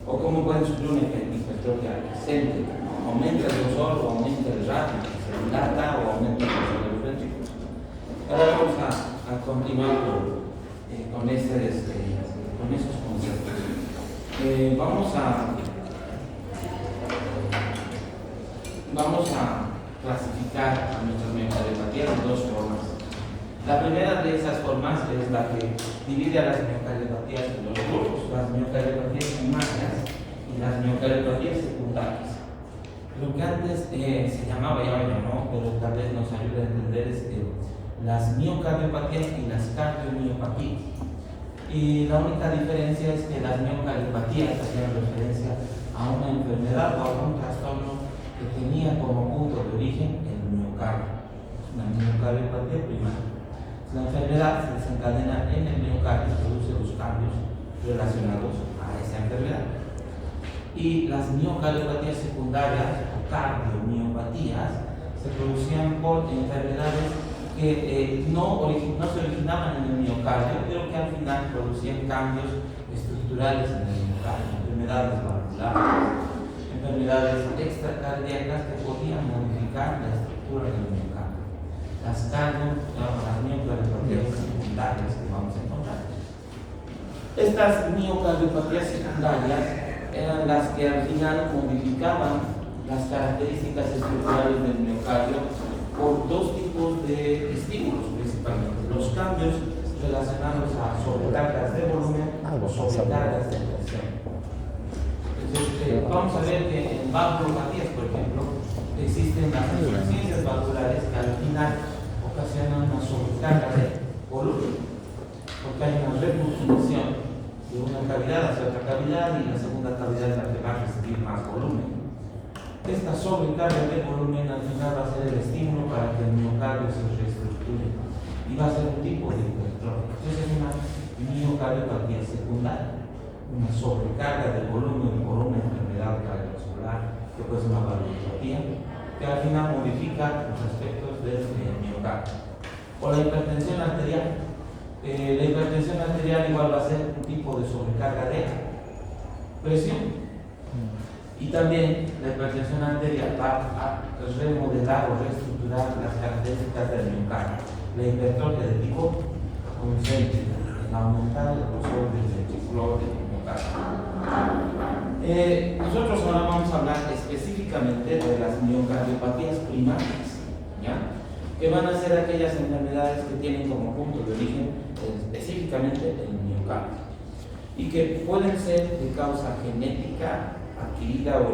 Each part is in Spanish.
O cómo pueden sufrir una hipertrofia excéntrica, ¿no? Aumenta el grosor o aumenta el ratio, se dilata o aumenta el grosor de los ventrículos. Ahora vamos a continuar con esos conceptos. Vamos a clasificar a nuestras miocardiopatías de dos formas. La primera de esas formas es la que divide a las miocardiopatías en dos grupos: las miocardiopatías primarias y las miocardiopatías secundarias. Lo que antes se llamaba, ya me llamó, pero tal vez nos ayude a entender, es las miocardiopatías y las cardiomiopatías. Y la única diferencia es que las miocardiopatías hacían referencia a una enfermedad o a un trastorno que tenía como punto de origen el miocardio. Es una miocardiopatía primaria. La enfermedad se desencadena en el miocardio y produce los cambios relacionados a esa enfermedad. Y las miocardiopatías secundarias o cardiomiopatías se producían por enfermedades que no se originaban en el miocardio, pero que al final producían cambios estructurales en el miocardio, enfermedades valvulares, enfermedades extracardíacas que podían modificar la estructura del miocardio. Las miocardiopatías secundarias que vamos a encontrar. Estas miocardiopatías secundarias eran las que al final modificaban las características estructurales del miocardio por dos tipos de estímulos principalmente: los cambios relacionados a sobrecargas de volumen o sobrecargas de presión. Entonces, vamos a ver que en valvulopatías, por ejemplo, existen las insuficiencias valvulares que al final ocasionan una sobrecarga de volumen, porque hay una repugnación de una cavidad hacia otra cavidad y la segunda cavidad es la que va a recibir más volumen. Esta sobrecarga de volumen al final va a ser el estímulo para que el miocardio se reestructure y va a ser un tipo de hipertrofia. Entonces es una miocardiopatía secundaria, una sobrecarga de volumen por una enfermedad cardiovascular que puede ser una valvulopatía, que al final modifica los aspectos del miocardio. O la hipertensión arterial. La hipertensión arterial igual va a ser un tipo de sobrecarga de presión. Y también la hipertensión arterial va a remodelar o reestructurar las características del miocardio. La hipertrofia de tipo concéntrica, el aumentar el grosor del ventrículo del miocardio. Nosotros ahora vamos a hablar específicamente de las miocardiopatías primarias, ¿ya? Que van a ser aquellas enfermedades que tienen como punto de origen específicamente el miocardio y que pueden ser de causa genética adquirida o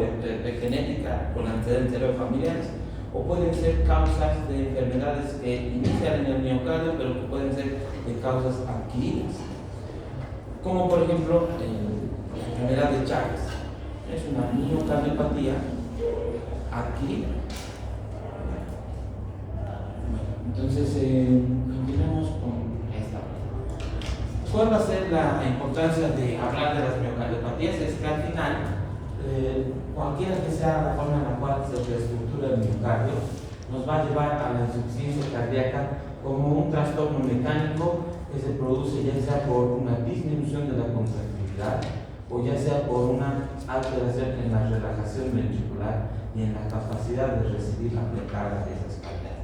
genética con antecedentes familiares, o pueden ser causas de enfermedades que inician en el miocardio pero que pueden ser de causas adquiridas, como por ejemplo la enfermedad de Chagas. Es una miocardiopatía adquirida. Entonces, continuemos con esta. ¿Cuál va a ser la importancia de hablar de las miocardiopatías? Es que al final, cualquiera que sea la forma en la cual se reestructura el miocardio, nos va a llevar a la insuficiencia cardíaca como un trastorno mecánico que se produce ya sea por una disminución de la contractilidad o ya sea por una alteración en la relajación ventricular y en la capacidad de recibir la precarga de esas cavidades.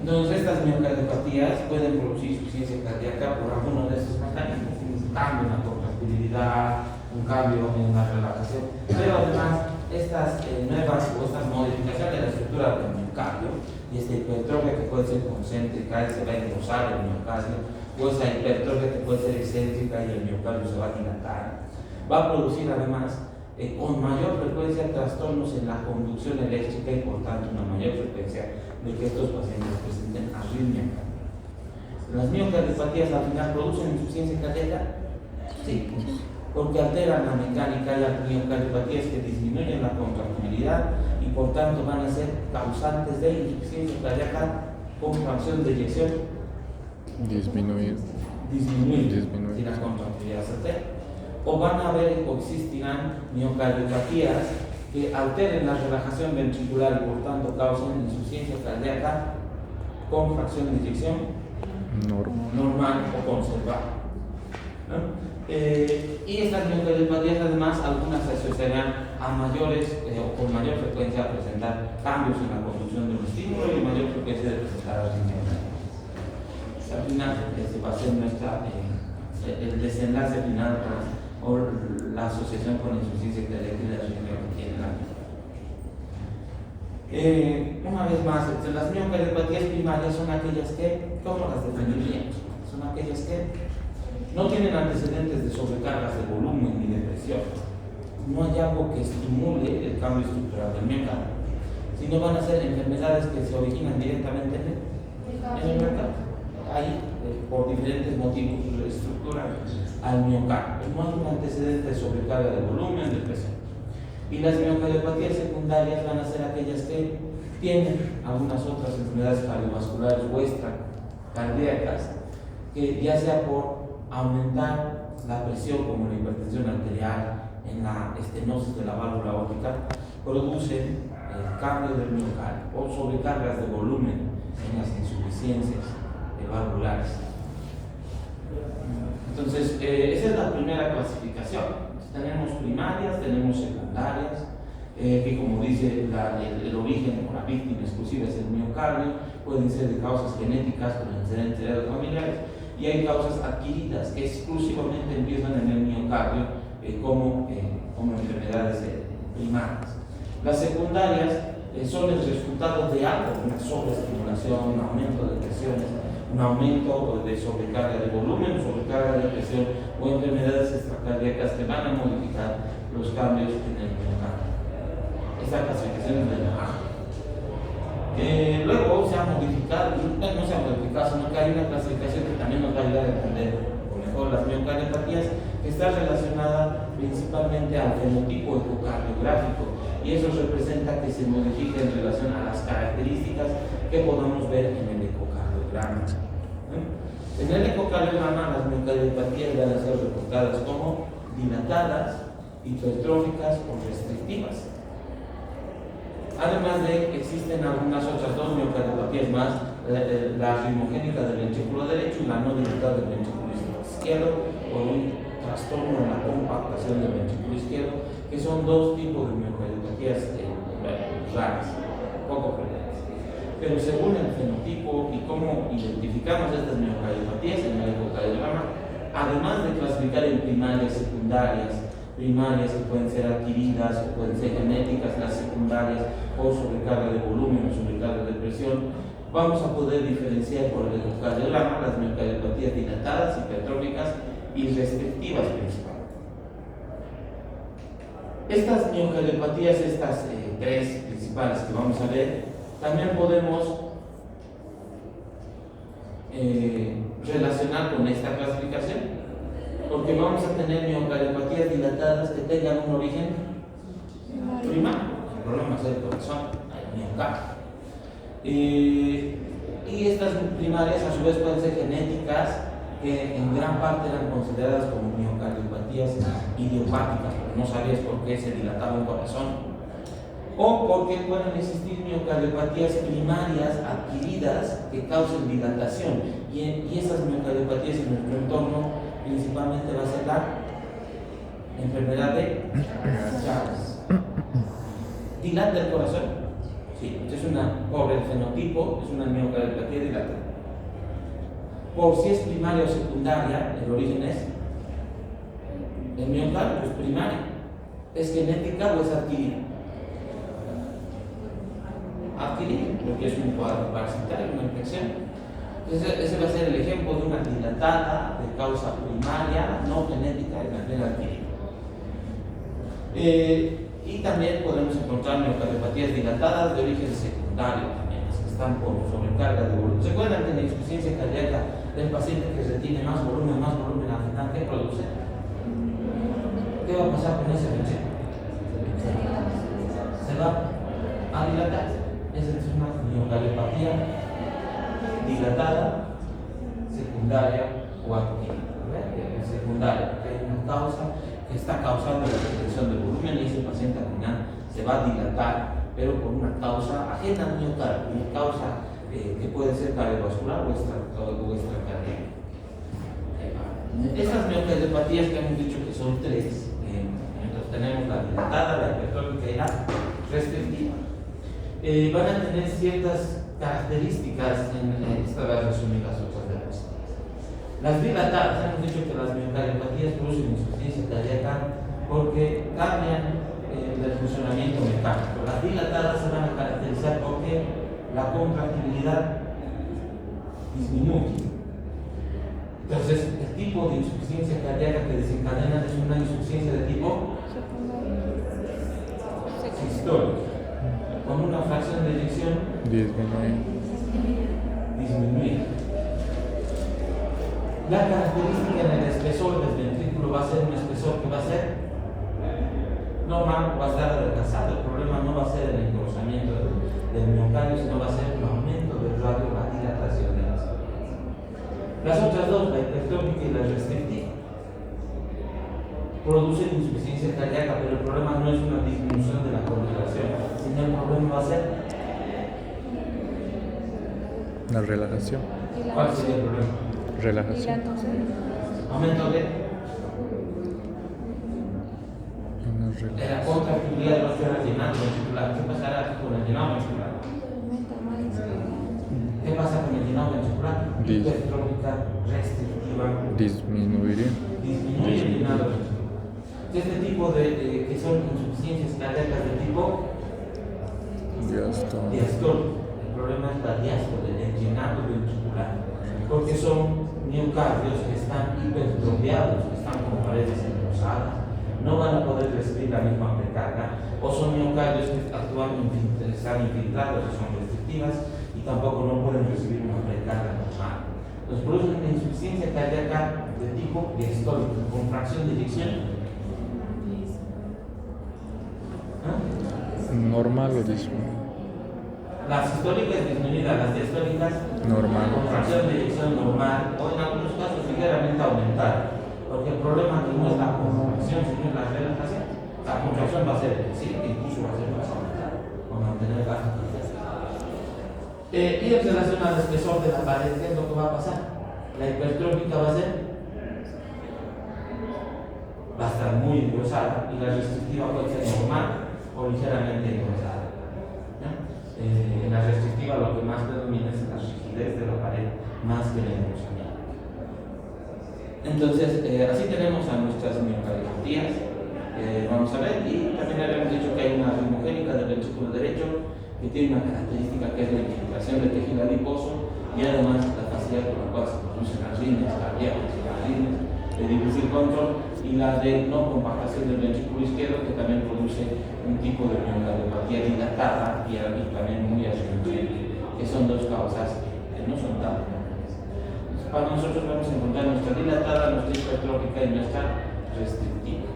Entonces, estas miocardiopatías pueden producir insuficiencia cardíaca por alguno de estos mecanismos: un cambio en la contractilidad, un cambio en la relajación, pero además estas nuevas o estas modificaciones de la estructura del miocardio y esta hipertrofia que puede ser concéntrica y se va a engrosar el miocardio, o esa hipertrofia que puede ser excéntrica y el miocardio se va a dilatar, va a producir además con mayor frecuencia trastornos en la conducción eléctrica y por tanto una mayor frecuencia de que estos pacientes presenten arritmia cardíaca. ¿Las miocardiopatías al final producen insuficiencia cardíaca? Sí, porque alteran la mecánica y hay miocardiopatías que disminuyen la contractilidad y por tanto van a ser causantes de insuficiencia cardíaca con fracción de eyección disminuir si la contractilidad se altera. o van a haber o existirán miocardiopatías que alteren la relajación ventricular y por tanto causen insuficiencia cardíaca con fracción de eyección normal o conservada, ¿no? Y estas miocardiopatías además algunas se asociarán a mayores o con mayor frecuencia a presentar cambios en la conducción de un estímulo y mayor frecuencia de presentar arritmias. Al final se va a ser el desenlace final o la asociación con insuficiencia cardíaca y la arritmia que tiene la una vez más, las miocardiopatías primarias son aquellas que, ¿cómo las definiría? Son aquellas que no tienen antecedentes de sobrecargas de volumen ni de presión. No hay algo que estimule el cambio estructural del miocardio, sino van a ser enfermedades que se originan directamente en el miocardio. Ahí, por diferentes motivos, reestructuran al miocardio. No hay un antecedente de sobrecarga de volumen, de presión. Y las miocardiopatías secundarias van a ser aquellas que tienen algunas otras enfermedades cardiovasculares o extracardíacas, que ya sea por aumentar la presión, como la hipertensión arterial, en la estenosis de la válvula aórtica, producen cambio del miocardio o sobrecargas de volumen en las insuficiencias valvulares. Entonces, esa es la primera clasificación. Tenemos primarias, tenemos secundarias, que como dice el origen o la víctima exclusiva es el miocardio, pueden ser de causas genéticas como antecedentes heredados familiares, y hay causas adquiridas que exclusivamente empiezan en el miocardio como enfermedades primarias. Las secundarias son el resultado de algo, una sobreestimulación, un aumento de presiones, un aumento de sobrecarga de volumen, sobrecarga de presión o enfermedades extracardíacas que van a modificar los cambios en el miocardio. Esta clasificación es de la luego se ha modificado, no se ha modificado, sino que hay una clasificación que también nos va a ayudar a entender mejor las miocardiopatías, que está relacionada principalmente al fenotipo ecocardiográfico, y eso representa que se modifica en relación a las características que podamos ver en el ecocardiograma. En el ecocardiograma las miocardiopatías van a ser reportadas como dilatadas, hipertróficas o restrictivas. Además de que existen algunas otras dos miocardiopatías más, la ritmogénica del ventrículo derecho y la no dilatada del ventrículo izquierdo, por un trastorno en la compactación del ventrículo izquierdo, que son dos tipos de miocardiopatías raras, poco frecuentes. Pero según el fenotipo y cómo identificamos estas miocardiopatías en el ecocardiograma, además de clasificar en primarias, secundarias, primarias que pueden ser adquiridas o pueden ser genéticas, las secundarias o sobrecarga de volumen o sobrecarga de presión, vamos a poder diferenciar por el ecocardiograma las miocardiopatías dilatadas, hipertróficas y restrictivas principalmente. Estas miocardiopatías, estas tres principales que vamos a ver, también podemos relacionar con esta clasificación, porque vamos a tener miocardiopatías dilatadas que tengan un origen primario, problemas del corazón, el miocardio. Y estas primarias a su vez pueden ser genéticas, que en gran parte eran consideradas como miocardiopatías idiopáticas, pero no sabías por qué se dilataba un corazón, o porque pueden existir miocardiopatías primarias adquiridas que causen dilatación, y esas miocardiopatías en nuestro entorno principalmente va a ser la enfermedad de Chagas. ¿Dilata el corazón? Sí, es por el fenotipo, es una miocardiopatía dilatada. Por si es primaria o secundaria, el origen es el miocardio, es primaria. ¿Es genética o es adquirida? Adquirida, porque es un cuadro parasitario, una infección. Ese va a ser el ejemplo de una dilatada de causa primaria, no genética, de manera adquirida. Y también podemos encontrar miocardiopatías dilatadas de origen secundario, también, que están por sobrecarga de volumen. ¿Se acuerdan que la insuficiencia cardíaca del paciente que retiene más volumen al final, qué produce? ¿Qué va a pasar con ese ventrículo? Se va a dilatar. Esa es una miocardiopatía dilatada, secundaria o adquirida. Secundaria, que hay una causa que está causando la retención del volumen, y ese paciente al final se va a dilatar, pero por una causa ajena al miocardio, una causa que puede ser cardiovascular o extracardíaca. Estas miocardiopatías que hemos dicho que son tres, entonces tenemos la dilatada, la hipertrófica y la restrictiva, van a tener ciertas características. Esta va a resumir las otras de las. Las dilatadas, hemos dicho que las miocardiopatías producen insuficiencia cardíaca porque cambian el funcionamiento mecánico. Las dilatadas se van a caracterizar porque la contractibilidad disminuye. Entonces, el tipo de insuficiencia cardíaca que desencadena es una insuficiencia de tipo sistólica, con una fracción de eyección disminuida. La característica en el espesor del ventrículo va a ser un espesor que va a ser normal, va a estar retrasado. El problema no va a ser el engrosamiento del miocardio, sino va a ser un aumento del radio, la dilatación de las arterias. Las otras dos, la hipertrófica y la restrictiva, producen insuficiencia cardíaca, pero el problema no es una disminución de la congelación, sino el problema va a ser la relajación. ¿Cuál sería el problema? Relajación. Aumento de la contractibilidad de los llenado ventricular. ¿Qué pasará con el llenado ventricular? ¿Qué pasa con el llenado ventricular? Hipertrófica, restrictiva. Disminuye el llenado ventricular. Este tipo de que son insuficiencias cardíacas de tipo diastólico. El problema es la diástole, el llenado ventricular, porque son miocardios que están hipertrofiados, que están con paredes engrosadas, no van a poder recibir la misma precarga, o son miocardios que están infiltrados y son restrictivas y tampoco no pueden recibir una precarga normal. Los producen una insuficiencia cardíaca de tipo diastólico, con fracción de eyección normal o disminuye. La sistólica es disminuida, las diastólicas normal, con fracción de eyección normal, o en algunos casos ligeramente aumentada, porque el problema aquí no es la contracción, sino es la relajación. La contracción va a ser excesiva, incluso va a ser más aumentada, o mantener baja contracción. Y en relación al espesor de la pared, ¿qué es lo que va a pasar? La hipertrófica va a estar muy engrosada, y la restrictiva puede ser normal o ligeramente engrosada. En la restrictiva lo que más predomina es la rigidez de la pared más que el engrosamiento. Entonces, así tenemos a nuestras miocardiopatías. Vamos a ver, y también habíamos dicho que hay una rimogénica del ventrículo derecho que tiene una característica que es la infiltración del tejido adiposo y además la facilidad con la cual se producen las líneas cardíacas y las líneas de difícil control, y la de no compactación del ventrículo izquierdo, que también produce un tipo de miocardiopatía dilatada y también muy arritmia, que son dos causas que no son tan comunes. Para nosotros vamos a encontrar nuestra dilatada, nuestra hipertrófica y nuestra restrictiva.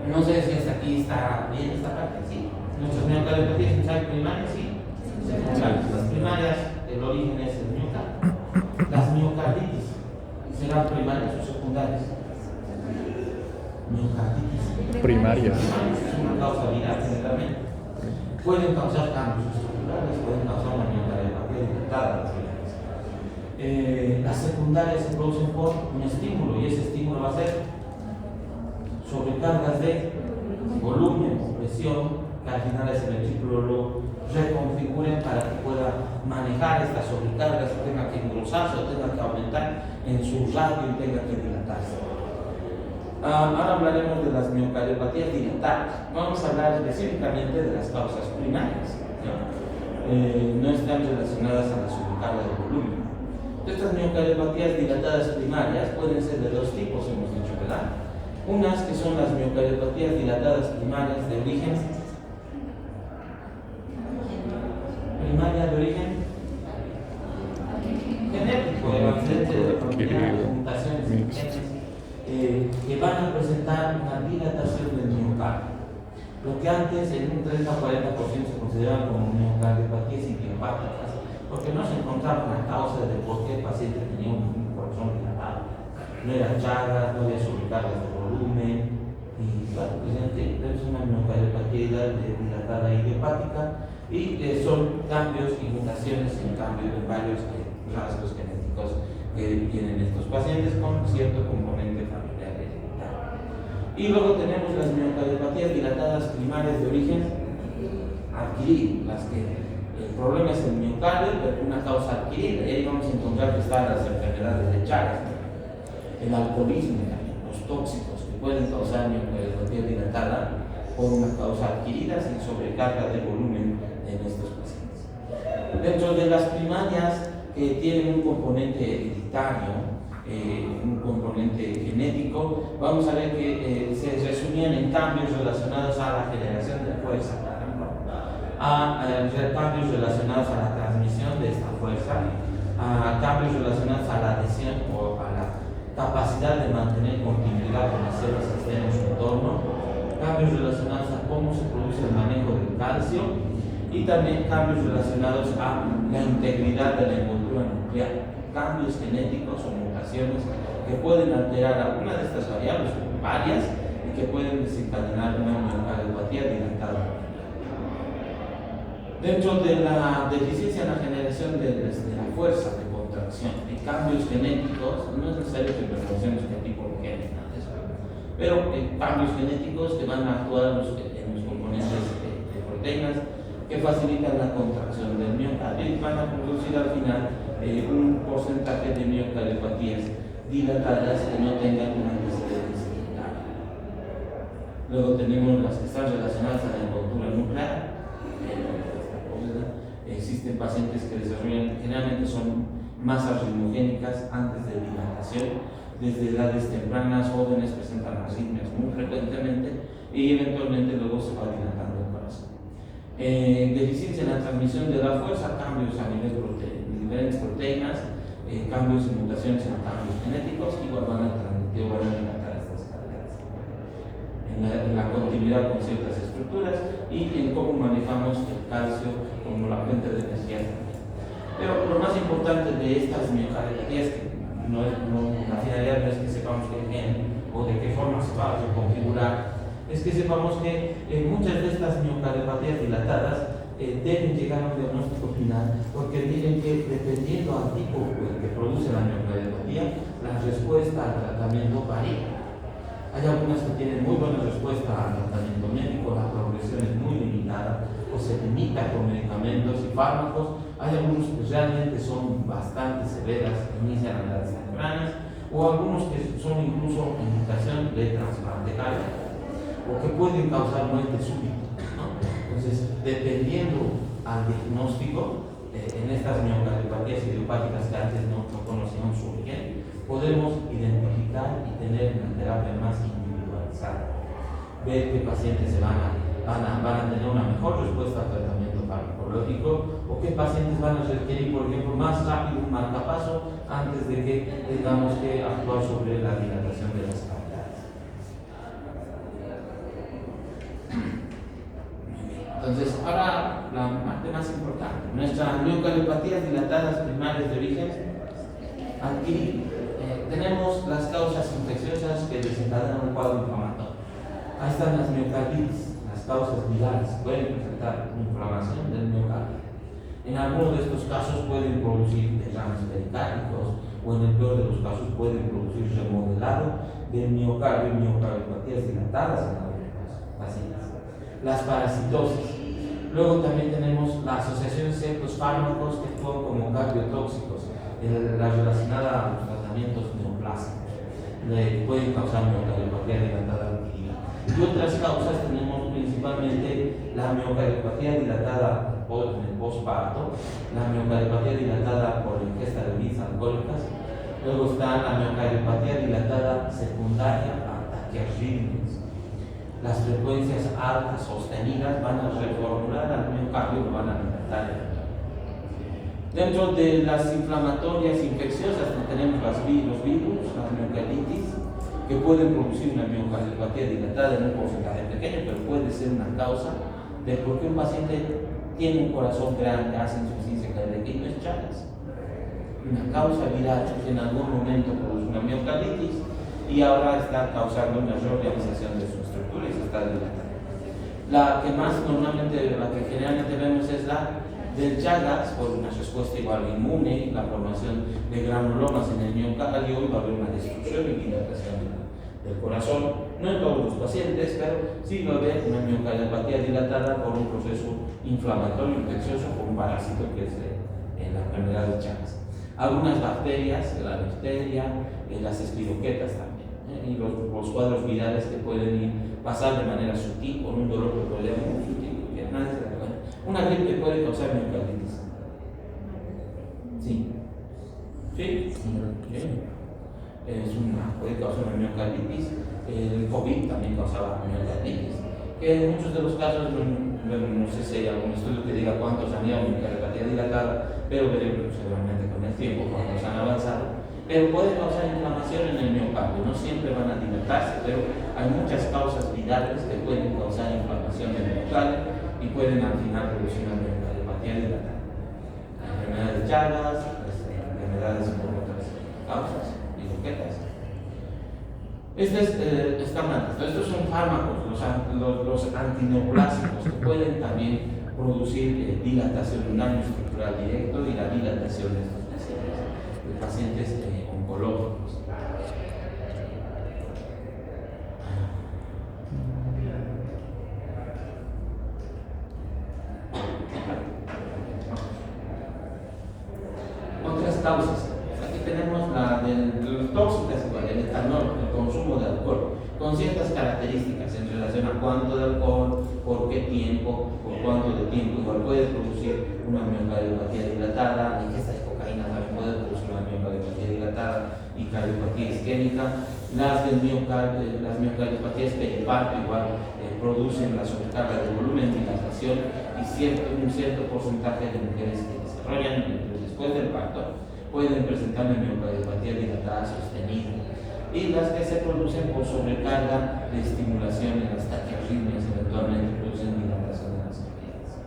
No sé si hasta aquí está bien esta parte, sí. Nuestras miocardiopatías son primarias, sí. Las primarias, el origen es el miocardio. Las miocarditis serán primarias o secundarias. Miocarditis primarias. Es una causa viral generalmente. Pueden causar cambios estructurales, pueden causar una miocardiopatía dilatada. Las secundarias se producen por un estímulo, y ese estímulo va a ser sobrecargas de volumen o presión, que al final ese ventrículo lo reconfiguren para que pueda manejar estas sobrecargas, y tenga que engrosarse o tenga que aumentar en su radio y tenga que dilatarse. Ahora hablaremos de las miocardiopatías dilatadas. Vamos a hablar específicamente de las causas primarias, no están relacionadas a la sobrecarga de volumen. Estas miocardiopatías dilatadas primarias pueden ser de dos tipos, hemos dicho, ¿verdad? Unas que son las miocardiopatías dilatadas primarias de origen genético, de accidente de familia, mutaciones en genes, que van a presentar una dilatación del miocardio. Lo que antes en un 30 o 40% se consideraban como miocardiopatías idiopáticas, porque no se encontraba una causa de por qué el paciente tenía un corazón dilatado. No eran llagas, no había sobrecargas de volumen, y bueno, es una miocardiopatía dilatada idiopática y son cambios y mutaciones en varios rasgos genéticos que tienen estos pacientes con cierto componente familiar hereditario. Y luego tenemos las miocardiopatías dilatadas primarias de origen adquirido, las que el problema es el miocardio, pero una causa adquirida, y ahí vamos a encontrar que están las enfermedades de Chagas, el alcoholismo, los tóxicos que pueden causar miocardiopatía dilatada por una causa adquirida sin sobrecarga de volumen en estos pacientes. Dentro de las primarias que tienen un componente hereditario, un componente genético, vamos a ver que se resumían en cambios relacionados a la generación de fuerza, a cambios relacionados a la transmisión de esta fuerza, a cambios relacionados a la adhesión o a la capacidad de mantener continuidad con las células que estén en su entorno, cambios relacionados a cómo se produce el manejo del calcio y también cambios relacionados a la integridad de la envoltura nuclear, cambios genéticos o mutaciones que pueden alterar alguna de estas variables o varias y que pueden desencadenar una miocardiopatía dilatada. Dentro de la deficiencia en la generación de la fuerza de contracción y cambios genéticos, no es necesario que reconocemos qué tipo de genes, pero cambios genéticos que van a actuar en los componentes de proteínas que facilitan la contracción del miocardio y van a producir al final un porcentaje de miocardiopatías dilatadas que no tengan un antecedente secundario. Luego tenemos las que están relacionadas a la envoltura nuclear. Existen pacientes que desarrollan, generalmente son masas rimogénicas antes de dilatación, desde edades tempranas, jóvenes presentan arritmias muy frecuentemente y eventualmente luego se va dilatando el corazón. Deficiencia en la transmisión de la fuerza, cambios a nivel de diferentes proteínas, cambios y mutaciones en cambios genéticos, igual van a dilatar estas cargas. En la continuidad con ciertas estructuras y en cómo manejamos el calcio como la fuente de energía. Pero lo más importante de estas miocardiopatías, que la finalidad no es que sepamos qué gen o de qué forma se va a reconfigurar, es que sepamos que muchas de estas miocardiopatías dilatadas deben llegar a un diagnóstico final, porque dicen que dependiendo al tipo que produce la miocardiopatía, la respuesta al tratamiento varía. Hay algunas que tienen muy buena respuesta al tratamiento médico, la progresión es muy limitada o se limita con medicamentos y fármacos. Hay algunos que realmente son bastante severas, inician a edades tempranas, o algunos que son incluso indicación de trasplante cardíaco o que pueden causar muerte súbita, ¿no? Entonces, dependiendo al diagnóstico, en estas miocardiopatías idiopáticas que antes no conocíamos su origen, podemos identificar y tener una terapia más individualizada. Ver qué pacientes van a tener una mejor respuesta al tratamiento farmacológico o qué pacientes van a requerir, por ejemplo, más rápido un marcapaso antes de que tengamos que actuar sobre la dilatación de las cavidades. Entonces, ahora la parte más importante, nuestras miocardiopatías dilatadas primarias de origen adquirido. Tenemos las causas infecciosas que desencadenan un cuadro inflamatorio. Ahí están las miocarditis, las causas virales, pueden presentar inflamación del miocardio. En algunos de estos casos pueden producir derrames pericárdicos o en el peor de los casos pueden producir remodelado del miocardio y miocardiopatías dilatadas en algunos pacientes. Las parasitosis. Luego también tenemos la asociación de ciertos fármacos que actúan como cardiotóxicos, la relacionada a los tratamientos neoplásicos, pueden causar miocardiopatía dilatada adquirida. Y otras causas tenemos principalmente la miocardiopatía dilatada en el postparto, la miocardiopatía dilatada por la ingesta de bebidas alcohólicas, luego está la miocardiopatía dilatada secundaria a taquiarritmias. Las frecuencias altas sostenidas van a reformular al miocardio, van a dilatar. Dentro de las inflamatorias infecciosas tenemos los virus, las miocarditis, que pueden producir una miocardiopatía dilatada en un porcentaje pequeño, pero puede ser una causa de por qué un paciente tiene un corazón grande, hace insuficiencia cardíaca y no es Chagas. Una causa viral que en algún momento produce una miocarditis y ahora está causando una reorganización de su estructura y se está dilatando. La que generalmente vemos es la del Chagas, por una respuesta igual inmune, la formación de granulomas en el miocardio, y va a haber una destrucción y dilatación del corazón, no en todos los pacientes, pero sí va a haber una miocardiopatía dilatada por un proceso inflamatorio infeccioso por un parásito que es la enfermedad de Chagas. Algunas bacterias, la difteria, las espiroquetas también, y los cuadros virales que pueden pasar de manera sutil con un dolor que puede ser muy sutil, que nadie se da cuenta. Una gripe puede causar miocarditis. Sí. ¿Sí? Puede causar una miocarditis. El COVID también causaba miocarditis. Que en muchos de los casos, no sé si hay algún estudio que diga cuántos han ido a miocardiopatía dilatada, pero veremos seguramente con el tiempo cuántos han avanzado. Pero puede causar inflamación en el miocardio, no siempre van a dilatarse, pero hay muchas causas virales que pueden causar inflamación en el miocardio y pueden al final producir una miocardiopatía dilatada. Enfermedades de Chagas, enfermedades por otras causas, piroquetas. Estos son fármacos, los antineoplásicos, que pueden también producir dilatación, un daño estructural directo y la dilatación de estos pacientes oncológicos. Otras causas. Aquí tenemos la de los tóxicos, el etanol, el consumo de alcohol, con ciertas características en relación a cuánto de alcohol, por qué tiempo, por cuánto de tiempo. Igual puede producir una miocardiopatía dilatada, la ingesta de cocaína también puede producir una miocardiopatía dilatada y cardiopatía isquémica. Las miocardiopatías periparto igual producen la sobrecarga de volumen, dilatación y un cierto porcentaje de mujeres que desarrollan después del parto pueden presentar una miocardiopatía dilatada sostenida, y las que se producen por sobrecarga de estimulación en las taquiarritmias eventualmente producen dilatación de las arterias.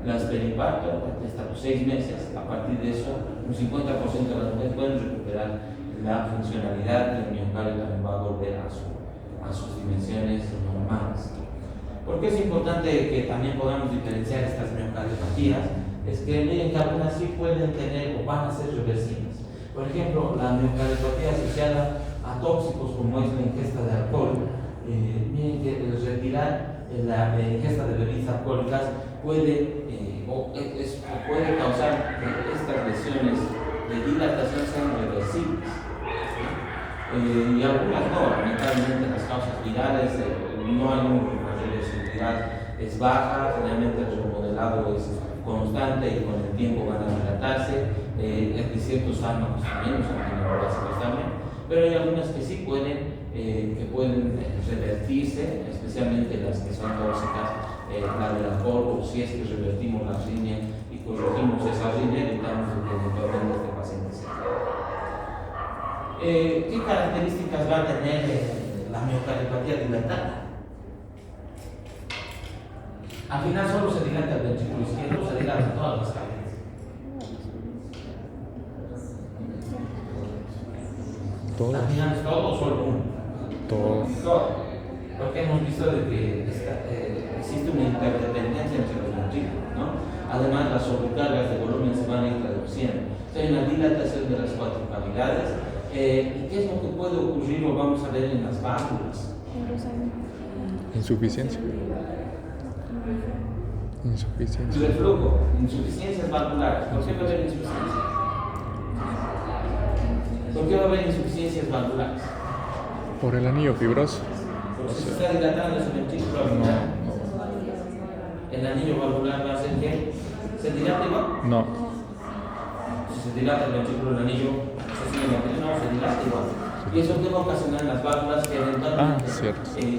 Las periparto, hasta los 6 meses, a partir de eso, un 50% de las mujeres pueden recuperar la funcionalidad y el miocardio también va a volver a sus dimensiones normales. ¿Por qué es importante que también podamos diferenciar estas miocardiopatías? Es que miren que algunas sí pueden tener o van a ser reversibles. Por ejemplo, la miocardiopatía asociada a tóxicos como es la ingesta de alcohol. Miren que el retirar la ingesta de bebidas alcohólicas puede causar que estas lesiones de dilatación sean reversibles. Y algunas no, lamentablemente las causas virales no hay una reversibilidad, es baja, generalmente el remodelado es constante y con el tiempo van a dilatarse. Hay ciertos fármacos también, los antineoplásicos también, pero hay algunas que sí pueden revertirse, especialmente las que son tóxicas, la del alcohol, o si es que revertimos la arritmia y corregimos esa arritmia, evitamos que eventualmente este paciente se quede. ¿Qué características va a tener la miocardiopatía dilatada? Al final solo se dilata el ventrículo izquierdo, se dilatan todas las cavidades. Todo. Al final es todo o solo uno. Todo. Porque hemos visto de que existe una interdependencia entre los ventrículos, ¿no? Además, las sobrecargas de volumen se van a ir reduciendo. Hay una dilatación de las 4 cavidades. ¿Y qué es lo que puede ocurrir? Lo vamos a ver en las válvulas. Insuficiencia. Reflujo, insuficiencias valvulares. ¿Por qué va a haber insuficiencia? ¿Por qué va a haber insuficiencias valvulares? Por el anillo fibroso. Porque se está dilatando ese ventrículo valvular. ¿El anillo valvular va a hacer que se dilate igual? No. Si se dilata el ventrículo del anillo, se dilata igual. Y eso que va a ocasionar en las válvulas que eventualmente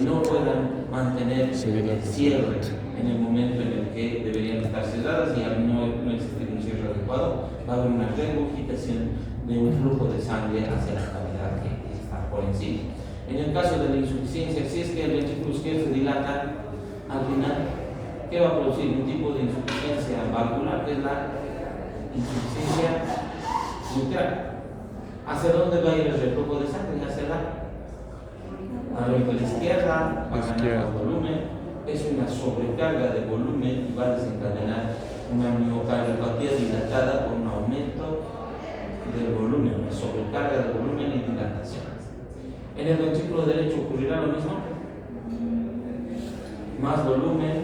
no puedan mantener cierre en el momento en el que deberían estar cerradas, y al no existir un cierre adecuado, va a haber una regurgitación de un flujo de sangre hacia la cavidad que está por encima. En el caso de la insuficiencia, si es que el ventrículo izquierdo se dilata, al final, ¿qué va a producir? Un tipo de insuficiencia valvular, que es la insuficiencia mitral. ¿Hacia dónde va a ir el reflujo de sangre? Hacia la A la izquierda va a ganar Izquierda. más volumen, es una sobrecarga de volumen y va a desencadenar una miocardiopatía dilatada con un aumento del volumen, una sobrecarga de volumen y dilatación. En el ventrículo derecho ocurrirá lo mismo, más volumen,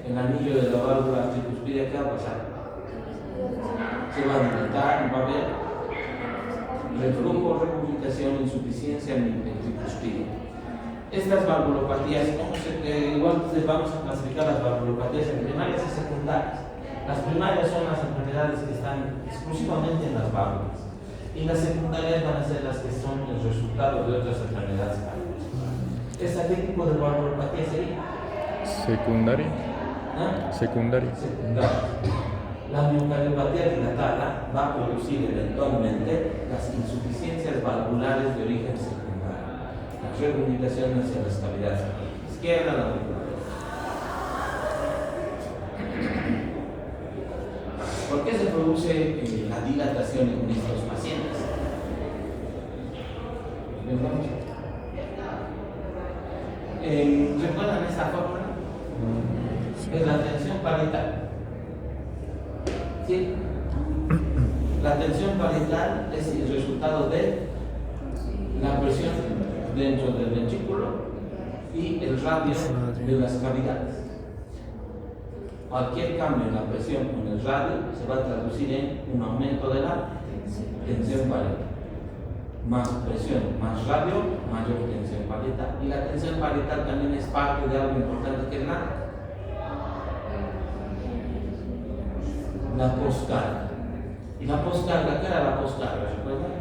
el anillo de la válvula tricuspide, ¿qué va a pasar? Se va a dilatar, va a haber reflujo, regurgitación, insuficiencia en el tricuspide. Estas valvulopatías, igual vamos a clasificar las valvulopatías en primarias y secundarias. Las primarias son las enfermedades que están exclusivamente en las válvulas y las secundarias van a ser las que son el resultado de otras enfermedades cardiovasculares. ¿Esta qué tipo de valvulopatía sería? Secundaria. ¿Ah? Secundaria. Secundaria. La miocardiopatía dilatada va a producir eventualmente las insuficiencias valvulares de origen secundario. La regurgitación hacia las cavidades izquierda, la auricular. ¿Por qué se produce la dilatación en estos pacientes? ¿Recuerdan esta fórmula? Es la tensión parietal. ¿Sí? La tensión parietal es el resultado de la presión dentro del ventrículo y el radio de las cavidades. Cualquier cambio en la presión o en el radio se va a traducir en un aumento de la tensión parietal. Más presión, más radio, mayor tensión parietal. Y la tensión parietal también es parte de algo importante que es la poscarga. ¿Y la poscarga? ¿Qué era la poscarga? ¿Recuerdan?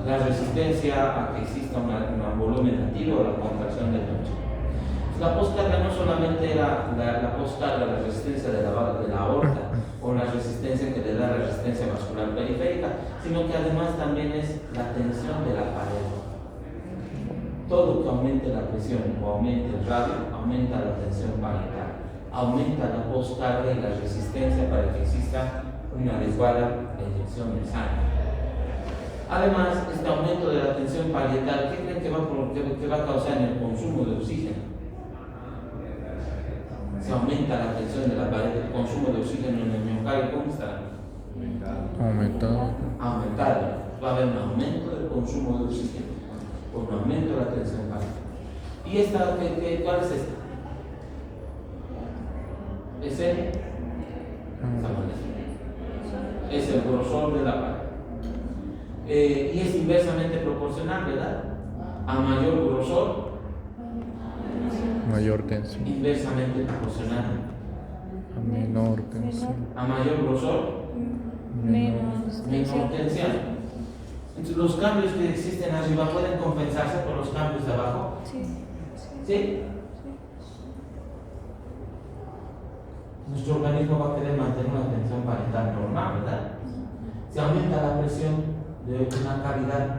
La resistencia a que exista un volumen activo o la contracción del ventrículo. La poscarga no solamente era la poscarga, la resistencia de la aorta o la resistencia que le da la resistencia vascular periférica, sino que además también es la tensión de la pared. Todo que aumente la presión o aumente el radio, aumenta la tensión parietal, aumenta la poscarga y la resistencia para que exista una adecuada eyección de sangre. Además, este aumento de la tensión parietal, ¿qué creen que va a causar en el consumo de oxígeno? Se aumenta la tensión de la pared, el consumo de oxígeno en el miocardio, ¿cómo está? Aumentado. Aumentado. Va a haber un aumento del consumo de oxígeno, un aumento de la tensión parietal. ¿Y esta, cuál es esta? Es es el grosor de la pared. Y es inversamente proporcional, ¿verdad? A mayor grosor, Mayor tensión. inversamente proporcional. A menor tensión. A mayor grosor, Menos menor tensión. Entonces, los cambios que existen arriba pueden compensarse por los cambios de abajo. Sí. ¿Sí? Nuestro organismo va a querer mantener una tensión parietal normal, ¿verdad? Se aumenta la presión de una cavidad.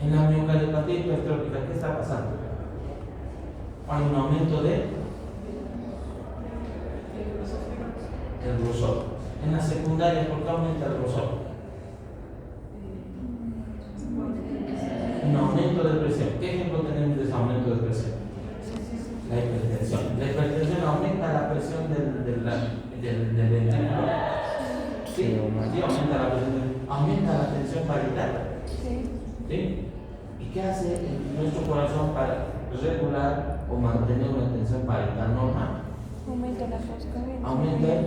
En la miocardiopatía hipertrófica, ¿qué está pasando? Hay un aumento de el grosor. En la secundaria, ¿por qué aumenta el grosor? Un aumento de presión. ¿Qué ejemplo tenemos de ese aumento de presión? La hipertensión. La hipertensión aumenta la presión del ventrículo. Sí, aumenta la presión. Aumenta la tensión parietal. ¿Sí? ¿Y qué hace nuestro corazón para regular o mantener una tensión parietal normal? Aumenta la poscarga. Aumenta el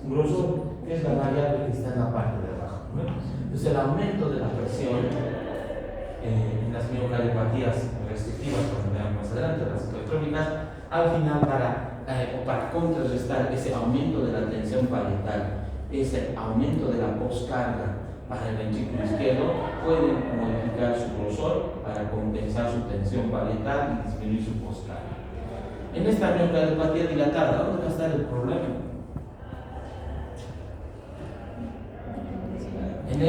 grosor, que es la variable que está en la parte de abajo, ¿no? Entonces, el aumento de la presión en las miocardiopatías restrictivas, como veamos más adelante, las hipertróficas, al final para contrarrestar ese aumento de la tensión parietal, ese aumento de la poscarga para el ventrículo izquierdo, pueden modificar su grosor para compensar su tensión parietal y disminuir su poscarga. En esta miocardiopatía dilatada, ¿dónde va a estar el problema? En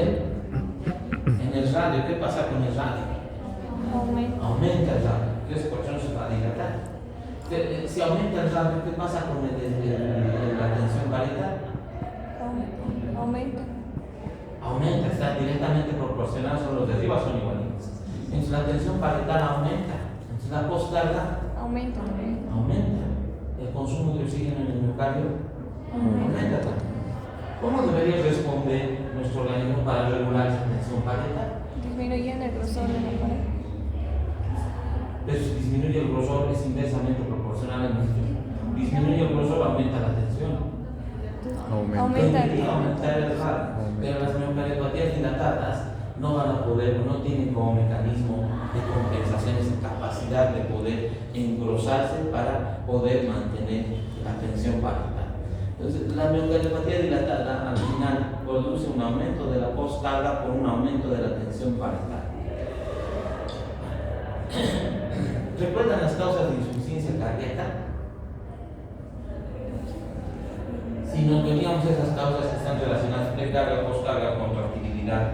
el radio. ¿Qué pasa con el radio? Aumenta el radio. ¿Qué colchón se va a dilatar? Si aumenta el radio, ¿qué pasa con la tensión parietal? Aumenta. aumenta, está directamente proporcional, son los de arriba son igualitos. Entonces la tensión parietal aumenta, entonces la postcarga Aumenta también. aumenta, el consumo de oxígeno en el miocardio aumenta también. ¿Cómo debería responder nuestro organismo para regular esa tensión parietal? Disminuyendo el grosor de la pared. Pero si disminuye el grosor es inversamente proporcional al mismo. Disminuye el grosor, aumenta la tensión. Aumenta el Debería aumentar el RAD, pero las miocardiopatía dilatadas no van a poder, no tienen como mecanismo de compensación esa capacidad de poder engrosarse para poder mantener la tensión parietal. Entonces, la miocardiopatía dilatada al final produce un aumento de la postcarga por un aumento de la tensión parietal. ¿Recuerdan las causas de insuficiencia cardíaca? Si nos veníamos a esas causas que están relacionadas precarga, postcarga, contractilidad.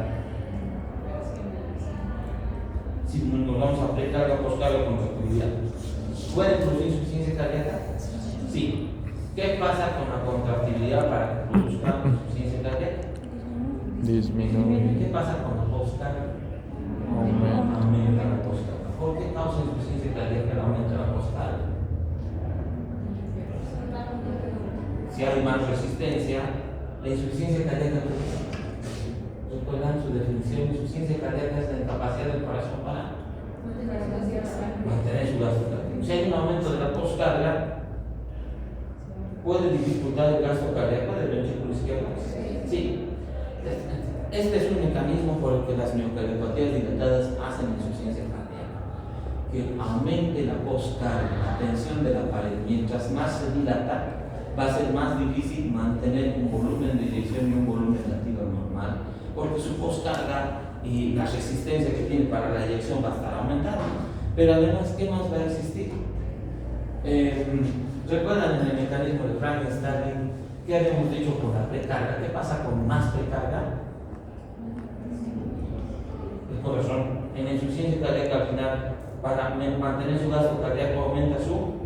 Si nos vamos a precarga, postcarga, contractilidad, ¿puede producir insuficiencia cardíaca? Sí. ¿Qué pasa con la contractilidad para que produzca insuficiencia cardíaca? Disminuye. ¿Qué pasa con la postcarga? Aumenta. Aumenta la postcarga. ¿Por qué causa insuficiencia cardíaca el aumento de la postcarga? Si hay más resistencia, la insuficiencia cardíaca, recuerdan su definición, la insuficiencia cardíaca es la incapacidad del corazón para mantener su gasto cardíaco. Si hay un aumento de la postcarga, ¿puede dificultar el gasto cardíaco del ventrículo izquierdo? Sí. Este es un mecanismo por el que las miocardiopatías dilatadas hacen insuficiencia cardíaca. Que aumente la postcarga, la tensión de la pared, mientras más se dilata, va a ser más difícil mantener un volumen de eyección y un volumen latido normal, porque su postcarga y la resistencia que tiene para la eyección va a estar aumentada. Pero además, ¿qué más va a existir? ¿Recuerdan en el mecanismo de Frankenstein qué habíamos dicho con la precarga? ¿Qué pasa con más precarga? El corazón, en la insuficiencia cardíaca al final, para mantener su gasto cardíaco aumenta su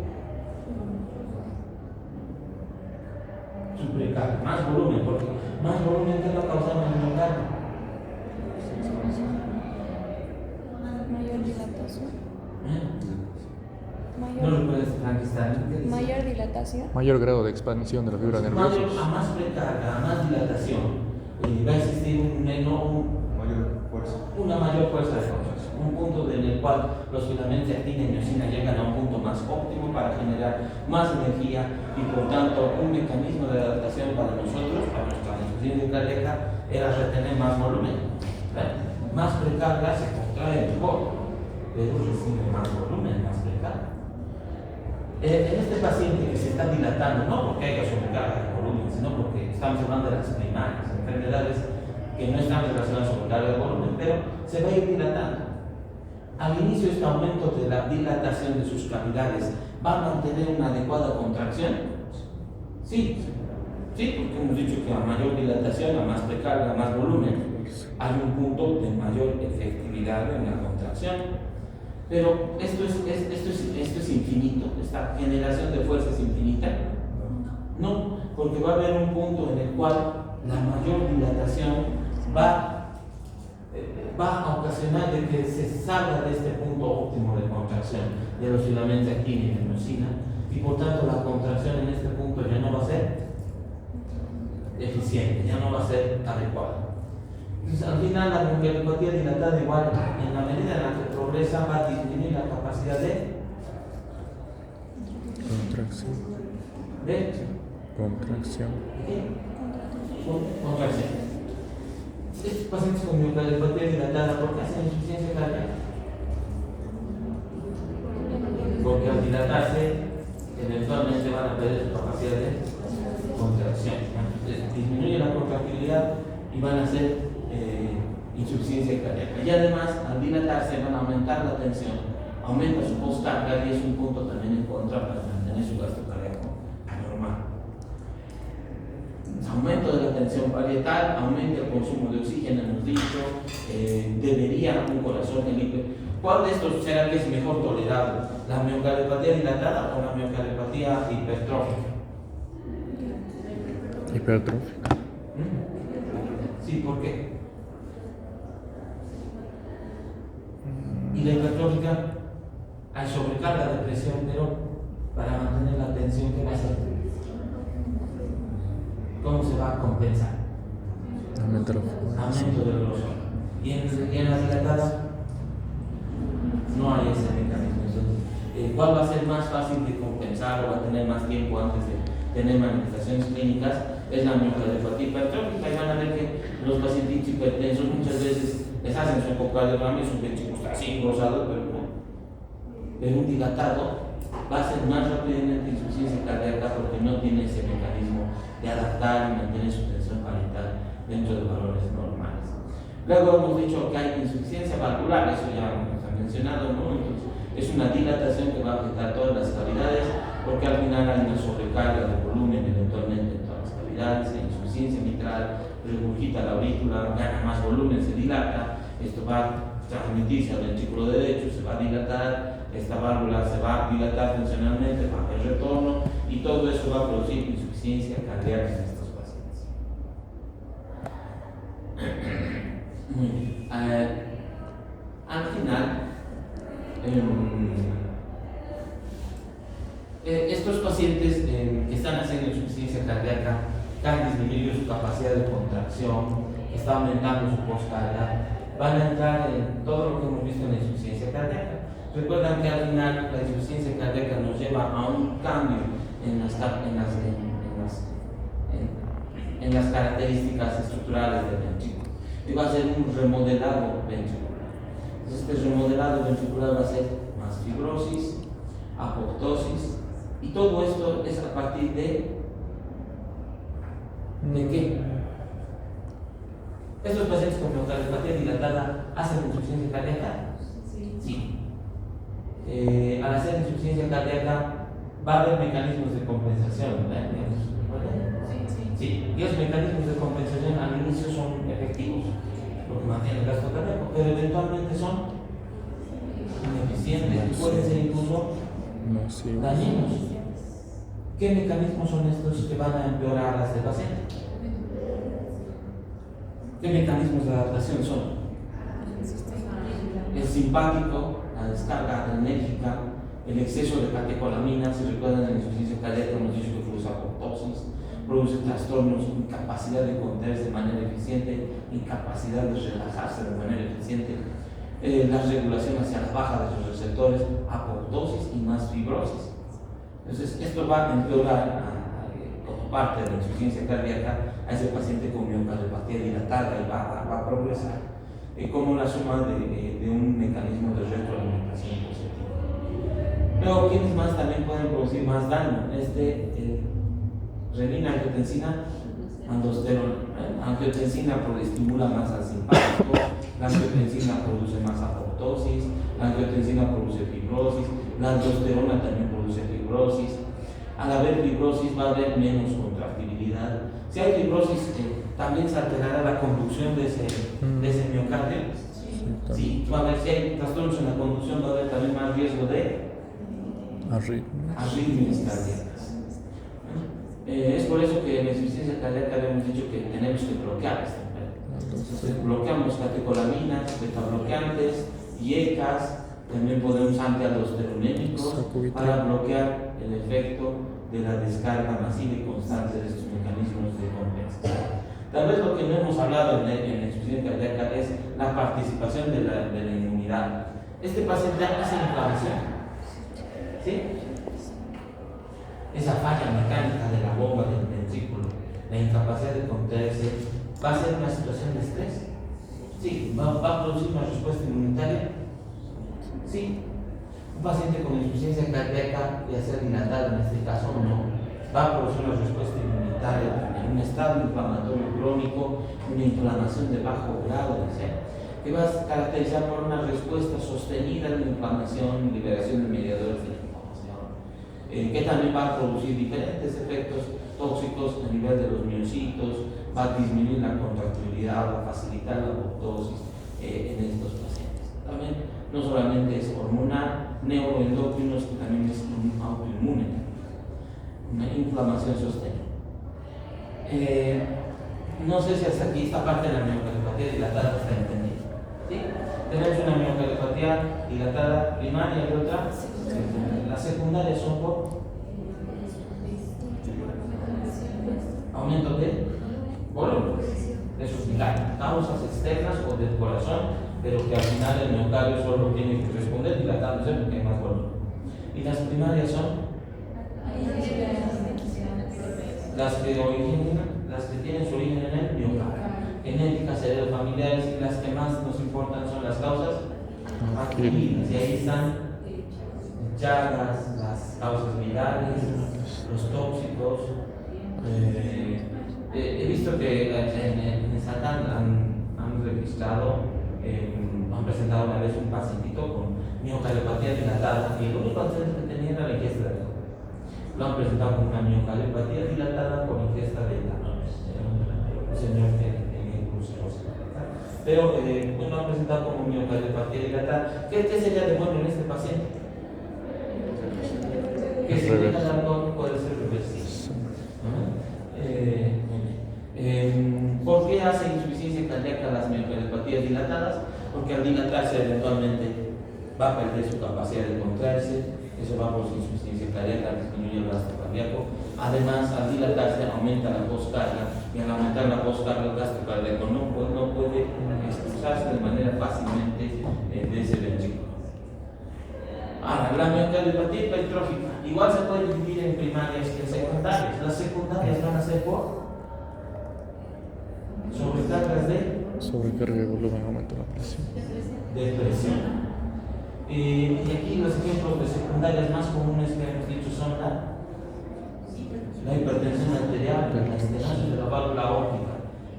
precarga, más volumen, porque más volumen que va a causar más miocardio. Mayor dilatación. ¿No recuerdas Frankenstein? ¿Qué dice? Mayor dilatación. Mayor grado de expansión de la fibra nerviosa. A más precarga, a más dilatación, va a existir una mayor fuerza de contracción, un punto en el cual los filamentos de actina y miosina llegan a un punto más óptimo para generar más energía y por tanto un mecanismo de adaptación para nosotros, para nuestra insuficiencia cardíaca, era retener más volumen. Más precarga se contrae mejor, pero recibe más volumen, más precarga. En este paciente que se está dilatando, no porque haya sobrecarga de volumen, sino porque estamos hablando de las primarias, enfermedades que no están relacionadas con carga de volumen, pero se va a ir dilatando. Al inicio, este aumento de la dilatación de sus cavidades va a mantener una adecuada contracción. Sí, porque hemos dicho que a mayor dilatación, a más precarga, a más volumen, hay un punto de mayor efectividad en la contracción. Pero esto es infinito, esta generación de fuerza es infinita. No, porque va a haber un punto en el cual la mayor dilatación va a ocasionar de que se salga de este punto óptimo de contracción de los filamentos de actina y de miosina, y por tanto la contracción en este punto ya no va a ser eficiente, ya no va a ser adecuada. Entonces, al final la miocardiopatía dilatada igual, en la medida en la que progresa, va a disminuir la capacidad de Contracción. Contracción. Contracción. Estos pacientes con miocardiopatía dilatada, ¿por qué hacen insuficiencia cardíaca? Porque al dilatarse, eventualmente van a perder su capacidad de contracción. Entonces, disminuye la contractilidad y van a hacer insuficiencia cardíaca. Y además, al dilatarse, van a aumentar la tensión, aumenta su postcarga y es un punto también en contra para mantener su gasto cardíaco normal. Aumento de la tensión parietal, aumenta el consumo de oxígeno, hemos dicho, debería un corazón elíptico. ¿Cuál de estos será que es mejor tolerado? ¿La miocardiopatía dilatada o la miocardiopatía hipertrófica? Hipertrófica. Sí, ¿por qué? Y la hipertrófica hay sobrecarga de presión, pero para mantener la tensión, ¿qué va a hacer? ¿Cómo se va a compensar? Aumenta la fuerza. Aumento del grosor. Y en la dilatada no hay ese mecanismo. Entonces, ¿cuál va a ser más fácil de compensar o va a tener más tiempo antes de tener manifestaciones clínicas? Es la miocardiopatía hipertrófica. Y van a ver que los pacientes hipertensos muchas veces les hacen su ecocardiograma y su pecho está así engrosado, pero no. Pero un dilatado va a ser más rápidamente insuficiencia cardíaca porque no tiene ese mecanismo de adaptar y mantener su tensión parital dentro de valores normales. Luego hemos dicho que hay insuficiencia valvular, eso ya nos ha mencionado, ¿no? Entonces, es una dilatación que va a afectar todas las cavidades porque al final hay una sobrecarga de volumen eventualmente en todas las cavidades, hay insuficiencia mitral, regurgita la aurícula, gana más volumen, se dilata, esto va a transmitirse al ventrículo derecho, se va a dilatar, esta válvula se va a dilatar funcionalmente, va a haber retorno y todo eso va a producir insuficiencia cardíaca en estos pacientes. Muy bien. Al final, estos pacientes que están haciendo insuficiencia cardíaca que han disminuido su capacidad de contracción, está aumentando su postcarga, van a entrar en todo lo que hemos visto en la insuficiencia cardíaca. Recuerdan que al final la insuficiencia cardíaca nos lleva a un cambio en las características estructurales del ventrículo. Y va a ser un remodelado ventricular. Entonces, este remodelado ventricular va a ser más fibrosis, apoptosis, y todo esto es a partir ¿de qué? ¿Estos pacientes con miocardiopatía dilatada hacen insuficiencia cardíaca? Sí. Al hacer insuficiencia cardíaca va a haber mecanismos de compensación, ¿verdad? Sí. Y los mecanismos de compensación al inicio son efectivos, lo que mantiene el gasto cardíaco, pero eventualmente son ineficientes y pueden ser incluso dañinos. ¿Qué mecanismos son estos que van a empeorar a este paciente? ¿Qué mecanismos de adaptación son? El simpático, la descarga adrenérgica, el exceso de catecolaminas. Si recuerdan, en la insuficiencia cardíaca hemos dicho que produce apoptosis, produce trastornos, incapacidad de contraerse de manera eficiente, incapacidad de relajarse de manera eficiente, la regulación hacia la baja de sus receptores, apoptosis y más fibrosis. Entonces, esto va a empeorar como parte de la insuficiencia cardíaca a ese paciente con miocardiopatía dilatada y va a progresar como la suma de un mecanismo de retroalimentación positiva. Luego, ¿quiénes más también pueden producir más daño? Renina, angiotensina, aldosterona. Angiotensina estimula más al simpático, la angiotensina produce más apoptosis, la angiotensina produce fibrosis, la aldosterona también produce fibrosis. Al haber fibrosis va a haber menos contractibilidad. Si hay fibrosis, también se alterará la conducción de ese miocardio. Sí, va a haber, si hay trastornos en la conducción, va a haber también más riesgo de arritmias cardíacas. Es por eso que en la insuficiencia cardíaca habíamos dicho que tenemos que bloquear esta enfermedad. Entonces, bloqueamos catecolaminas, betabloqueantes, IECAS, también podemos antialdosteronémicos para bloquear el efecto de la descarga masiva y constante de estos mecanismos de compensación. Tal vez lo que no hemos hablado en la insuficiencia cardíaca es la participación de la inmunidad. Este paciente hace inflamación, ¿sí? Esa falla mecánica de la bomba del ventrículo, la incapacidad de contraerse, va a ser una situación de estrés. Sí, va a producir una respuesta inmunitaria. Sí, un paciente con insuficiencia cardíaca, ya sea dilatado en este caso o no, va a producir una respuesta inmunitaria en un estado inflamatorio crónico, una inflamación de bajo grado, que va a caracterizar por una respuesta sostenida de inflamación, liberación de mediadores de inflamación, que también va a producir diferentes efectos tóxicos a nivel de los miocitos, va a disminuir la contractibilidad, va a facilitar la apoptosis en estos pacientes. También no solamente es hormonal, neuroendocrinos, que también es un autoinmune, una inflamación sostenida. No sé si hasta aquí esta parte de la miocardiopatía dilatada está entendida. ¿Sí? Tenemos una miocardiopatía miocardiopatía dilatada primaria y otra secundaria. Las secundarias son por aumento de volumen, esos dilatos, causas externas o del corazón, pero que al final el miocardio solo tiene que responder dilatándose porque hay más volumen. Y las primarias son las que tienen su origen en el miocardio, genéticas, heredofamiliares, y las que más nos importan son las causas adquiridas, y ahí están llagas, las causas virales, los tóxicos. He visto que en Satán han registrado, han presentado una vez un pacientito con miocardiopatía dilatada, y el único antecedente que tenía era la ingesta de alcohol. Lo han presentado con una miocardiopatía dilatada por ingesta de etanol. Un señor que tenía brucelosis. Pero lo han presentado como miocardiopatía dilatada. ¿Qué sería de bueno en este paciente? Que si deja el alcohol puede ser reversible. ¿Por qué hace insuficiencia cardíaca las miocardiopatías dilatadas? Porque al dilatarse eventualmente va a perder su capacidad de contraerse, eso va por su insuficiencia cardíaca, disminuye el gasto cardíaco. Además, al dilatarse aumenta la poscarga, y al aumentar la poscarga el gasto cardíaco no puede expulsarse de manera fácilmente de ese ventrículo. Ahora, la miocardiopatía hipertrófica igual se puede dividir en primarias y en secundarias. Las secundarias van a ser por sobrecargas de Sobrecarga de volumen, aumenta la presión. de presión. Y aquí los ejemplos de secundarias más comunes que hemos dicho son la hipertensión arterial, la estenosis de la válvula aórtica,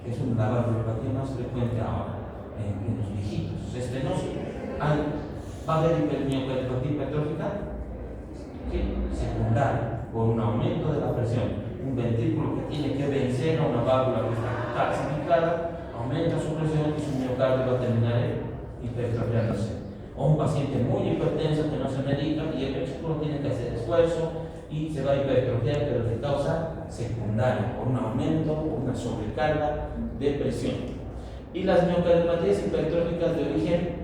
que es la valvulopatía más frecuente ahora en los viejitos. Estenosis. ¿Va a haber miocardiopatía hipertrófica? Sí, secundaria, por un aumento de la presión. Un ventrículo que tiene que vencer a una válvula que está calcificada, aumenta su presión y su miocardio va a terminar hipertrofiándose. O un paciente muy hipertenso que no se medica y el ventrículo tiene que hacer esfuerzo y se va a hipertrofiar, pero de causa secundaria, por un aumento o una sobrecarga de presión. Y las miocardiopatías hipertróficas de origen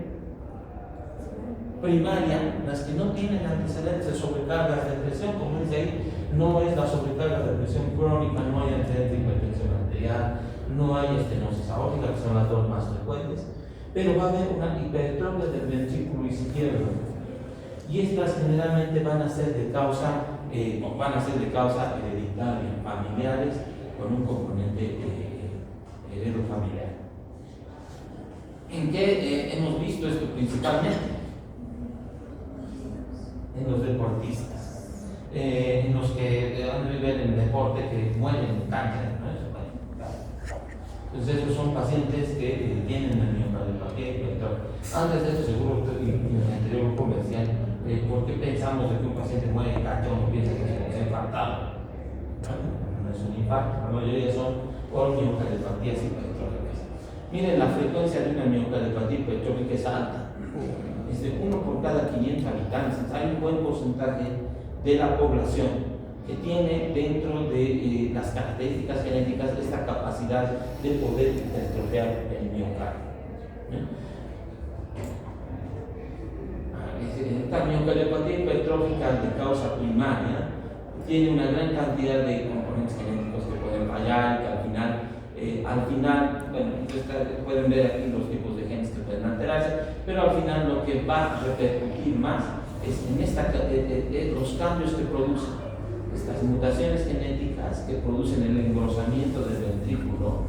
primaria, las que no tienen antecedentes de sobrecargas de presión, como dice ahí, no es la sobrecarga de presión crónica, no hay antecedentes de hipertensión arterial, no hay estenosis aórtica, que son las dos más frecuentes, pero va a haber una hipertrofia del ventrículo izquierdo, y estas generalmente van a ser de causa hereditaria, familiares, con un componente heredofamiliar. ¿En qué hemos visto esto principalmente? En los deportistas, en los que han de vivir en el deporte, que mueren de cáncer, ¿no? Entonces esos son pacientes que tienen la miocardiopatía hipertrófica. Antes de eso seguro en el anterior comercial, ¿por qué pensamos de que un paciente muere de cáncer o no piensa que es infartado? No es un infarto, la mayoría son por miocardiopatías hipertróficas. Miren, la frecuencia de una miocardiopatia hipertrófica es alta. Es de 1 por cada 500 habitantes. Hay un buen porcentaje de la población que tiene dentro de las características genéticas esta capacidad de poder hipertrofiar el miocardio. Esta miocardiopatia hipertrófica de causa primaria tiene una gran cantidad de componentes genéticos que pueden fallar, que al final, bueno, pueden ver aquí los tipos de genes que pueden alterarse, pero al final lo que va a repercutir más es en los cambios que producen estas mutaciones genéticas que producen el engrosamiento del ventrículo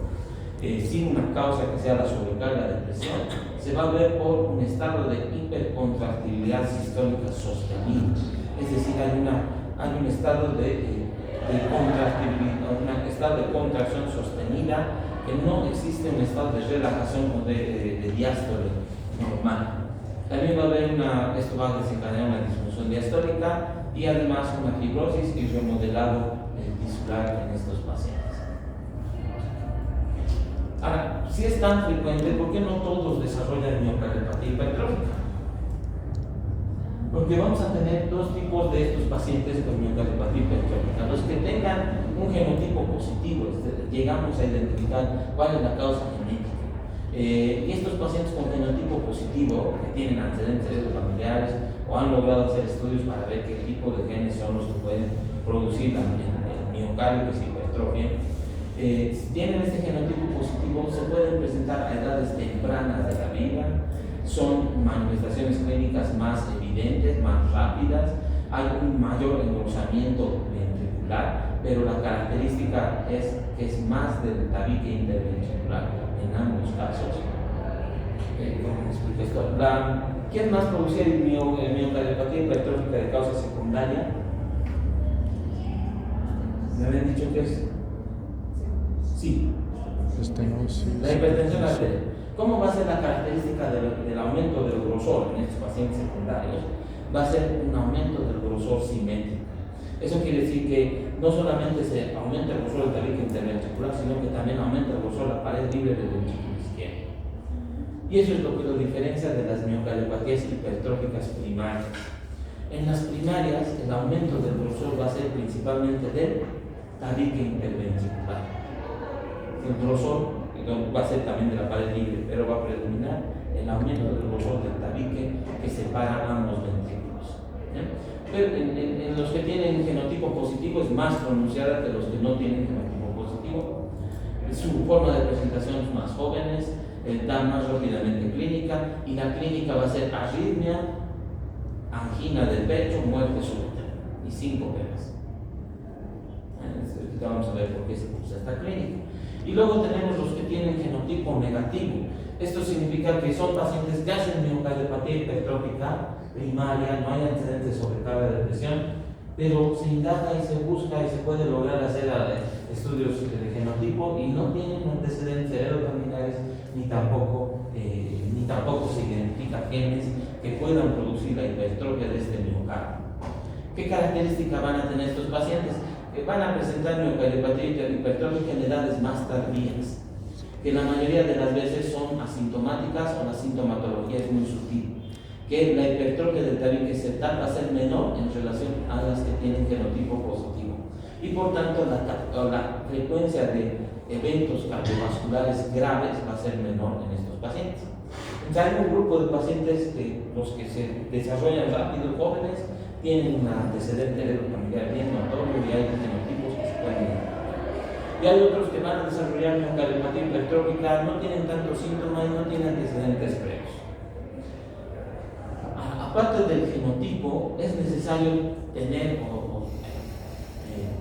sin una causa que sea la sobrecarga de presión. Se va a ver por un estado de hipercontractibilidad sistólica sostenida, es decir, hay un estado de contractibilidad, un estado de contracción sostenida, que no existe un estado de relajación o de diástole normal. También va a haber esto va a desencadenar una disfunción diastólica y además una fibrosis y remodelado tisular en estos pacientes. Ahora, si es tan frecuente, ¿por qué no todos desarrollan miocardiopatía hipertrófica? Porque vamos a tener dos tipos de estos pacientes con miocardiopatía hipertrófica. Los que tengan un genotipo positivo, llegamos a identificar cuál es la causa genética. Y estos pacientes con fenotipo positivo, que tienen antecedentes familiares o han logrado hacer estudios para ver qué tipo de genes son los que pueden producir el miocardio que se hipertrofia, si tienen este genotipo positivo, se pueden presentar a edades tempranas de la vida, son manifestaciones clínicas más evidentes, más rápidas, hay un mayor engrosamiento ventricular, pero la característica es que es más del tabique interventricular en ambos casos. ¿Cómo me explico esto? ¿Quién más producía miocardiopatía hipertrófica de causa secundaria? ¿Me habían dicho que es? Sí. La hipertensión arterial. ¿Cómo va a ser la característica del aumento del grosor en estos pacientes secundarios? Va a ser un aumento del grosor simétrico. Eso quiere decir que no solamente se aumenta el grosor del tabique interventricular, sino que también aumenta el grosor de la pared libre del ventrículo izquierdo. Y eso es lo que lo diferencia de las miocardiopatías hipertróficas primarias. En las primarias, el aumento del grosor va a ser principalmente del tabique interventricular. El grosor va a ser también de la pared libre, pero va a predominar el aumento del grosor del tabique que separa ambos ventrículos. Pero en los que tienen genotipo positivo es más pronunciada que los que no tienen genotipo positivo. Su forma de presentación es más jóvenes, dan más rápidamente clínica, y la clínica va a ser arritmia, angina del pecho, muerte súbita y 5 penas. Vamos a ver por qué se puso esta clínica. Y luego tenemos los que tienen genotipo negativo. Esto significa que son pacientes que hacen miocardiopatía hipertrófica primaria, no hay antecedentes de sobrecarga de presión, pero se indaga y se busca y se puede lograr hacer estudios de genotipo y no tienen antecedentes heredofamiliares ni tampoco se identifica genes que puedan producir la hipertrofia de este miocardio. ¿Qué características van a tener estos pacientes? Que van a presentar miocardiopatía hipertrófica en edades más tardías, que la mayoría de las veces son asintomáticas o la sintomatología es muy sutil, que la hipertrofia del tabique septal va a ser menor en relación a las que tienen genotipo positivo y por tanto la frecuencia de eventos cardiovasculares graves va a ser menor en estos pacientes. Entonces hay un grupo de pacientes que los que se desarrollan rápido, jóvenes, tienen un antecedente heredofamiliar bien notorio y hay genotipos que se pueden ver. Y hay otros que van a desarrollar miocardiopatía hipertrófica, no tienen tantos síntomas y no tienen antecedentes previos. Aparte del genotipo, es necesario tener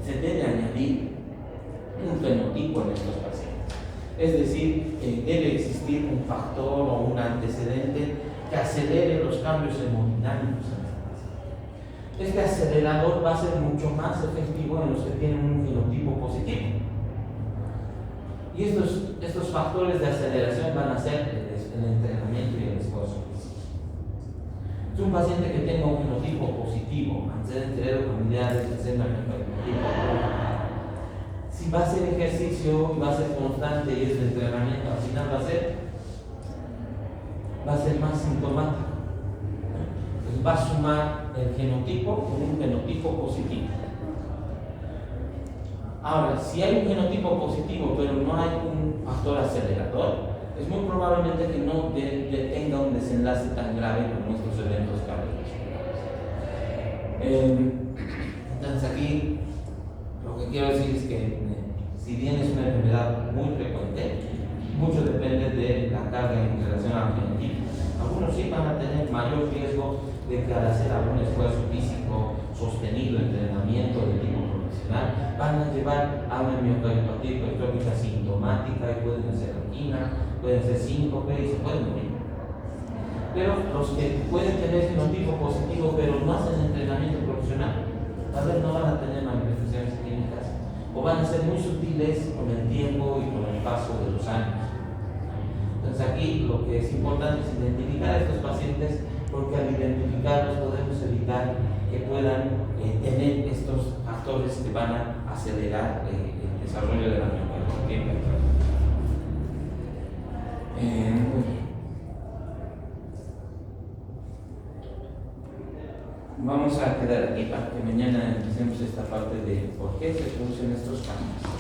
se debe añadir un fenotipo en estos pacientes. Es decir, debe existir un factor o un antecedente que acelere los cambios hemodinámicos. Este acelerador va a ser mucho más efectivo en los que tienen un genotipo positivo. Y estos factores de aceleración van a ser el entrenamiento y el esfuerzo. Es un paciente que tenga un genotipo positivo, antecedentes heredofamiliares, si va a hacer ejercicio y va a ser constante y es de entrenamiento, al final va a ser más sintomático. Entonces va a sumar el genotipo con un fenotipo positivo. Ahora, si hay un genotipo positivo pero no hay un factor acelerador, es muy probablemente que no tenga un desenlace tan grave como estos eventos cardiovasculares. Entonces aquí lo que quiero decir es que si bien es una enfermedad muy frecuente, mucho depende de la carga en relación al genotipo. Algunos sí van a tener mayor riesgo de que al hacer algún esfuerzo físico sostenido, entrenamiento de tipo profesional, van a llevar a una miocardiopatía hipertrófica sintomática y pueden hacer angina, pueden ser síncope y se pueden morir. Pero los que pueden tener genotipo positivo pero no hacen entrenamiento profesional, tal vez no van a tener manifestaciones clínicas o van a ser muy sutiles con el tiempo y con el paso de los años. Entonces aquí lo que es importante es identificar a estos pacientes, porque al identificarlos podemos evitar que puedan tener estos factores que van a acelerar el desarrollo de la miocardiopatía hipertrófica. Vamos a quedar aquí para que mañana empecemos esta parte de por qué se producen estos cambios.